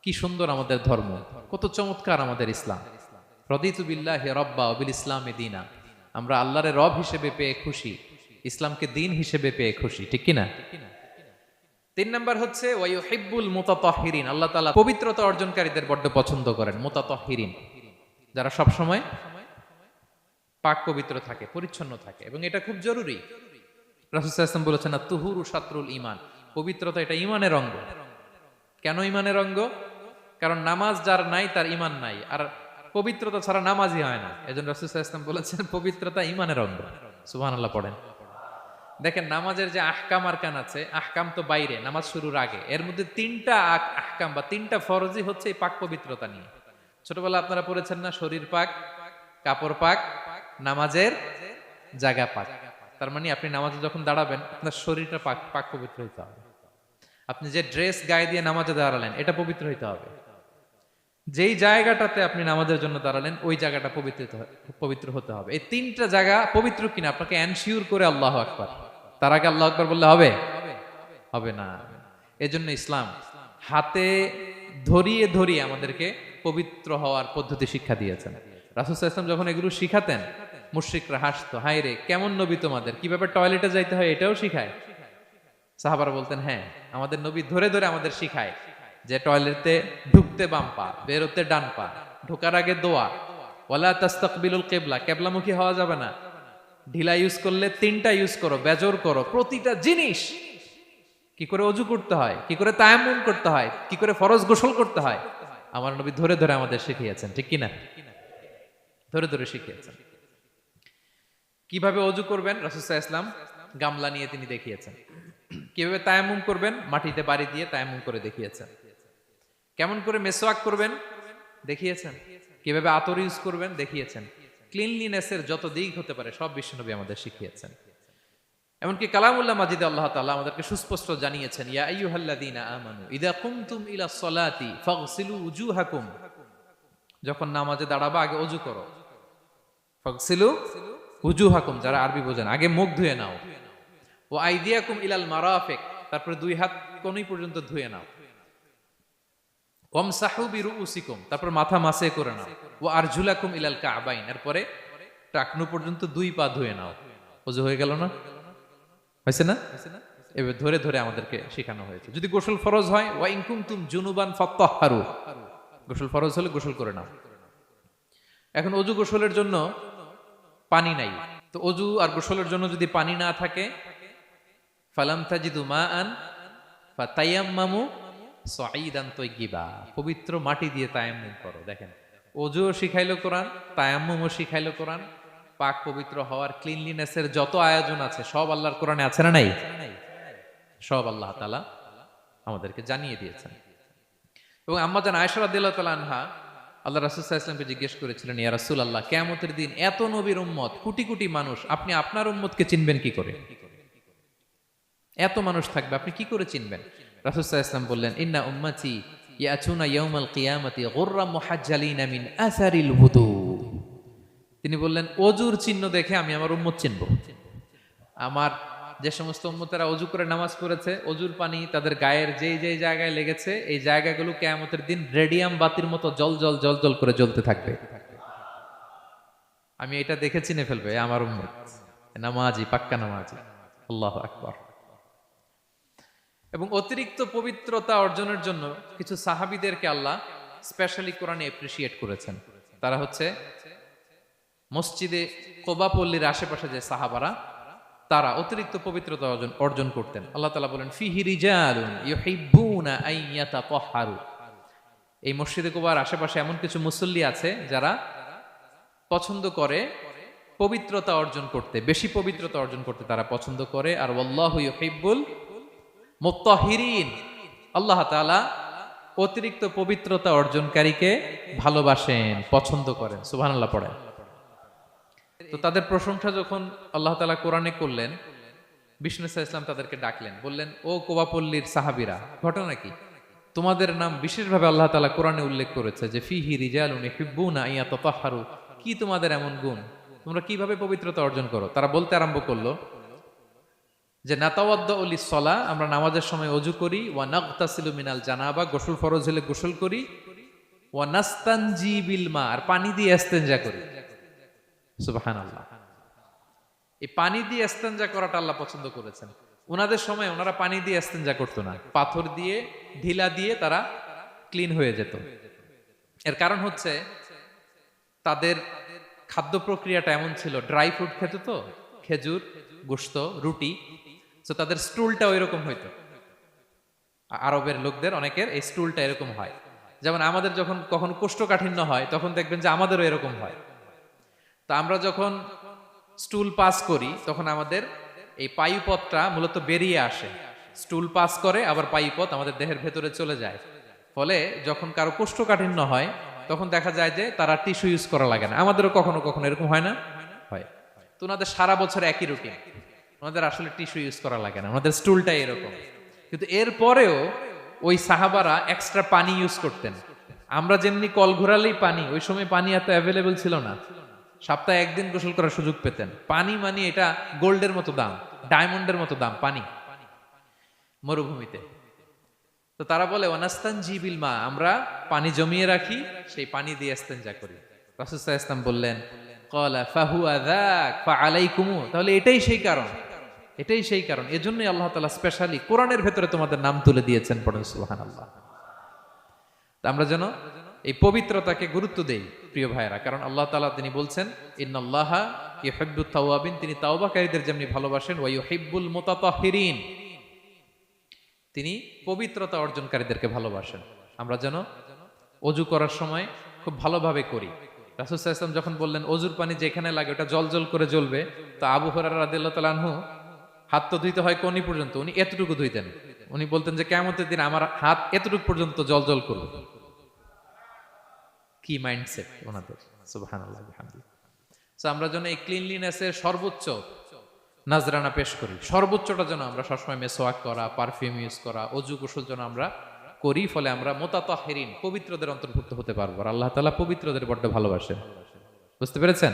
কি সুন্দর আমাদের ধর্ম, কত চমৎকার আমাদের ইসলাম। রদিতু বিল্লাহি রব্বা ওয়া বিল ইসলামি দীনা। আমরা আল্লাহরে রব হিসেবে পেয়ে খুশি, ইসলামকে দিন হিসেবে পেয়ে খুশি, ঠিক কি না? 3 নাম্বার হচ্ছে ওয়া ইউহিব্বুল মুতাতাহহিরিন। আল্লাহ তাআলা পবিত্রতা অর্জনকারীদের বড্ড পছন্দ করেন। মুতাতাহহিরিন, যারা সব সময় পাক পবিত্র থাকে, পরিচ্ছন্ন থাকে, এবং এটা খুব জরুরি। রাসূল সাল্লাল্লাহু আলাইহি ওয়াসাল্লাম বলেছেন না, তুহুরু শাতরুল ঈমান। পবিত্রতা এটা ঈমানের অঙ্গ। কেন ঈমানের অঙ্গ? কারণ নামাজ যার নাই তার ঈমান নাই, আর পবিত্রতা ছাড়া নামাজই হয় না। এজন্য রাসূল সাল্লাল্লাহু আলাইহি ওয়াসাল্লাম বলেছেন পবিত্রতা ঈমানের অঙ্গ। সুবহানাল্লাহ পড়েন। দেখেন নামাজের যে আহকাম আরকান আছে, আহকাম তো বাইরে, নামাজ শুরুর আগে। এর মধ্যে 3টা আহকাম বা 3টা ফরজই হচ্ছে এই পাক পবিত্রতা নিয়ে। ছোটবেলা আপনারা পড়েছেন না, শরীর পাক, কাপড় পাক, নামাজের জায়গা পাক। তার মানে আপনি নামাজে যখন দাঁড়াবেন আপনার শরীরটা পাক পাক পবিত্র হইতে হবে। আপনি যে ড্রেস গায়ে দিয়ে নামাজে দাঁড়ালেন এটা পবিত্র হইতে হবে। যেই জায়গাটাতে আপনি নামাজের জন্য দাঁড়ালেন ওই জায়গাটা পবিত্র হতে হবে। এই 3টা জায়গা পবিত্র কিনা আপনাকে এনশিওর করে আল্লাহু আকবার, তার আগে আল্লাহু আকবার বললে হবে? হবে না। এজন্য ইসলাম হাতে ধরিয়ে ধরিয়ে আমাদেরকে পবিত্র হওয়ার পদ্ধতি শিক্ষা দিয়েছেন। রাসূল সাল্লাল্লাহু আলাইহি ওয়াসাল্লাম যখন এগুলো শিখাতেন মুশরিকরা হাসতো, হায় রে কেমন নবী তোমাদের, কিভাবে টয়লেটে যাইতে হয় এটাও শিখায়। সাহাবারা বলতেন হ্যাঁ, আমাদের নবী ধরে ধরে আমাদের শিখায় যে টয়লেটে ঢুকতে বাম পা, বেরোতে ডান পা, ঢোকার আগে দোয়া, ওয়ালা তাস্তাকবিলুল কিবলা, কিবলামুখী হওয়া যাবে না, ঢিলা ইউজ করলে 3টা ইউজ করো, বেজর করো, প্রতিটা জিনিস কি করে ওযু করতে হয়, কি করে তায়াম্মুম করতে হয়, কি করে ফরজ গোসল করতে হয়, আমার নবী ধরে ধরে আমাদের শিখিয়েছেন, ঠিক কি না? ধরে ধরে শিখিয়েছেন। কিভাবে ওযু করবেন রাসূল সাল্লাল্লাহু আলাইহি ওয়াসাল্লাম গামলা নিয়ে তিনি দেখিয়েছেন। কিভাবে তায়াম্মুম করবেন মাটিতে বাড়ি দিয়ে তায়াম্মুম করে দেখিয়েছেন। কেমন করে মেসওয়াক করবেন দেখিয়েছেন। কিভাবে আতর ইউজ করবেন দেখিয়েছেন। ক্লিনলিনেসের যত দিক হতে পারে সব বিশ্বনবী আমাদের শিখিয়েছেন। এমনকি কালামুল্লাহ মাজিদে আল্লাহ তাআলা আমাদেরকে সুস্পষ্ট জানিয়েছেন, ইয়া আইয়ুহাল্লাযীনা আমানু ইযা কুমতুম ইলা সলাতি ফাগসিলু উজুহাকুম। যখন নামাজে দাঁড়াবা আগে ওযু করো। ফাগসিলু উজুহাকুম, যারা আরবি বোঝেন আগে মুখ ধুয়ে নাও। ওয়া আইদিয়াকুম ইলাল মারাফিক, তারপরে 2 হাত কোণই পর্যন্ত ধুয়ে নাও। ওয়ামসাহু বিরুউসিকুম, তারপর মাথা মাসে করে নাও। ওয়া আরজুলাকুম ইলাল কাবাইন, এরপরে টাকনু পর্যন্ত 2 পা ধুয়ে নাও। ওযু হয়ে গেল না? হয়েছে না? এবার ধরে ধরে আমাদেরকে শেখানো হয়েছে। যদি গোসল ফরজ হয়, ওয়া ইন কুনতুম জুনুবান ফাত্তাহহারু, গোসল ফরজ হলে গোসল করে নাও। এখন ওযু গোসলের জন্য পানি নাই, তো ওযু আর গোসলের জন্য যদি পানি না থাকে, ফালাম তাজিদু মাআন ফাতায়াম্মামু সাঈদান তাইয়্যিবা, পবিত্র মাটি দিয়ে তায়াম্মুম করো। দেখেন ওযুও শিখাইলো কোরআন, তায়াম্মুমও শিখাইলো কোরআন। পাক পবিত্র হওয়ার ক্লিনলিনেসের যত আয়োজন আছে সব আল্লাহর কোরআনে আছে না নাই? সব আল্লাহ তাআলা আমাদেরকে জানিয়ে দিয়েছেন। এবং আম্মা জান আয়েশা রাদিয়াল্লাহু তাআলা আনহা আল্লাহ রাসূল সাল্লাল্লাহু আলাইহি ওয়াসাল্লামকে জিজ্ঞেস করেছিলেন, ইয়া রাসূলুল্লাহ, কিয়ামতের দিন এত নবীর উম্মত, কোটি কোটি মানুষ, আপনি আপনার উম্মতকে চিনবেন কি করে? এত মানুষ থাকবে, আপনি কি করে চিনবেন? রাসূল সাল্লাল্লাহু আলাইহি ওয়াসাল্লাম বললেন, ইন্না উম্মতি ইয়াতুনা ইয়াউমাল কিয়ামাতি গুররাম মুহাজ্জালিনা মিন আসারিল wudu। তিনি বললেন ওযুর চিহ্ন দেখে আমি আমার উম্মত চিনব। আমার যে সমস্ত উম্মতেরা ওযু করে নামাজ পড়েছে, ওযুর পানি তাদের গায়ের যেই যেই জায়গায় লেগেছে এই জায়গাগুলো কিয়ামতের দিন রেডিয়াম বাতির মতো জল জল জল জল করে জ্বলতে থাকবে। আমি এটা দেখে চিনে ফেলবে আমার উম্মত, নামাজি, পাক্কা নামাজি। আল্লাহু আকবার। এবং অতিরিক্ত পবিত্রতা অর্জনের জন্য কিছু সাহাবীদেরকে আল্লাহ স্পেশালি কোরআনে অ্যাপ্রিশিয়েট করেছেন। তারা হচ্ছে মসজিদে কোবা পল্লীর আশেপাশে যে সাহাবারা, তারা অতিরিক্ত পবিত্রতা অর্জন করতেন। আল্লাহ তাআলা বলেন, ফিহি রিজালুন ইউহিব্বুনা আন ইয়াতাতাহহারু। এই মসজিদে কোবার আশেপাশে এমন কিছু মুসল্লি আছে যারা পছন্দ করে পবিত্রতা অর্জন করতে, বেশি পবিত্রতা অর্জন করতে তারা পছন্দ করে। আর ওয়াল্লাহু ইউহিব্বুল মুত্তাহহিরিন, আল্লাহ তাআলা অতিরিক্ত পবিত্রতা অর্জনকারীকে ভালোবাসেন, পছন্দ করেন। সুবহানাল্লাহ পড়েন। তো তাদের প্রশংসা যখন আল্লাহ তাআলা কোরআনে করলেন, বিষ্ণু সাল্লাল্লাহু আলাইহি ওয়াসাল্লাম তাদেরকে ডাকলেন, বললেন, ও কোবাপল্লীর সাহাবীরা, ঘটনা কি? তোমাদের নাম বিশেষভাবে আল্লাহ তাআলা কোরআনে উল্লেখ করেছে যে ফিহি রিজালুন ইউহিব্বুনা আন ইয়াতাতাহহারু। কি তোমাদের এমন গুণ, তোমরা কিভাবে পবিত্রতা অর্জন করো? তারা বলতে আরম্ভ করলো যে নাতাওয়াদ্দাউ লিস-সালা, আমরা নামাজের সময় ওযু করি, ওয়া নাগতাসিলু মিনাল জানাবা, গোসল ফরজ হলে গোসল করি, ওয়া নাস্তানজি বিল মা, আর পানি দিয়ে ইস্তেনজা করি। সুবহানাল্লাহ। এই পানি দিয়ে ইস্তেনজা করাটা আল্লাহ পছন্দ করেছেন। ওনাদের সময় ওনারা পানি দিয়ে ইস্তেনজা করতো না, পাথর দিয়ে ঢিলা দিয়ে তারা ক্লিন হয়ে যেত। এর কারণ হচ্ছে তাদের খাদ্য প্রক্রিয়াটা এমন ছিল, ড্রাই ফ্রুট খেত তো, খেজুর, গোশত, রুটি, তো তাদের স্টুলটা ওইরকম হইতো। আরবের লোকদের অনেকের এই স্টুলটা এরকম হয়। যেমন আমাদের যখন কখনো কোষ্ঠকাঠিন্য হয় তখন দেখবেন যে আমাদেরও এরকম হয়। তো আমরা যখন স্টুল পাস করি তখন আমাদের এই পায়ুপথটা মূলত বেরিয়ে আসে, স্টুল পাস করে আবার পায়ুপথ আমাদের দেহের ভেতরে চলে যায়। ফলে যখন কারো কোষ্ঠকাঠিন্য হয় তখন দেখা যায় যে তারা টিস্যু ইউজ করা লাগে না। আমাদেরও কখনো কখনো এরকম হয় না? হয়। তো ওনাদের সারা বছর একই রুটিন, ওনাদের আসলে টিস্যু ইউজ করা লাগে না, ওনাদের স্টুলটাই এরকম। কিন্তু এরপরেও ওই সাহাবারা এক্সট্রা পানি ইউজ করতেন। আমরা যেমনি কল ঘোরালেই পানি, ওই সময় পানি এত অ্যাভেলেবল ছিল না, সপ্তাহে একদিন গোসল করার সুযোগ পেতেন। পানি মানে এটা গোল্ডের মতো দাম, ডায়মন্ডের মতো দাম পানি মরুভূমিতে। তো তারা বলে ওয়ানাস্তানজি বিল মা, আমরা পানি জমিয়ে রাখি, সেই পানি দিয়ে ইস্তেনজা করি। রাসূল সাল্লাল্লাহু আলাইহি ওয়াসাল্লাম বললেন ক্বালা ফাহুয়া যাক ফাআলাইকুম, তাহলে এটাই সেই কারণ, এটাই সেই কারণ, এজন্যই আল্লাহ তাআলা স্পেশালি কোরআনের ভেতরে তোমাদের নাম তুলে দিয়েছেন। পড়েন সুবহানাল্লাহ। তা আমরা যেন এই পবিত্রতাকে গুরুত্ব দেই প্রিয় ভাইয়েরা, কারণ আল্লাহ তাআলা তিনি বলছেন ইন্নাল্লাহা ইউহিব্বুত তাওয়াবিন, তিনি তাওবাকারীদের যেমনি ভালোবাসেন, ওয়া ইউহিব্বুল মুতাতাহহিরিন, তিনি পবিত্রতা অর্জনকারীদেরকে ভালোবাসেন। আমরা যেন অজু করার সময় খুব ভালোভাবে করি। রাসূল সাল্লাল্লাহু আলাইহি ওয়াসাল্লাম যখন বললেন অজুর পানি যেখানে লাগে ওটা জল করে জ্বলবে, তো আবু হুরায়রা রাদিয়াল্লাহু তাআলা আনহু হাত তো ধুইতে হয় কোনি পর্যন্ত, উনি এতটুকু ধুইতেন। উনি বলতেন যে কিয়ামতের দিন আমার হাত এতটুকু পর্যন্ত জল করবে। কি মাইন্ডসেট ওনাদের, সুবহানাল্লাহ বিহামদিহি। সো আমরা যেন এই ক্লিনলিনেসের সর্বোচ্চ নাজরানা পেশ করি, সর্বোচ্চটা যেন আমরা সবসময় মেসওয়াক করা, পারফিউম ইউজ করা, অজু গোসল যেন আমরা করি। ফলে আমরা মুতাতাহহিরিন, পবিত্রদের অন্তর্ভুক্ত হতে পারবো। আর আল্লাহ তাআলা পবিত্রদের বড্ড ভালোবাসেন। বুঝতে পেরেছেন?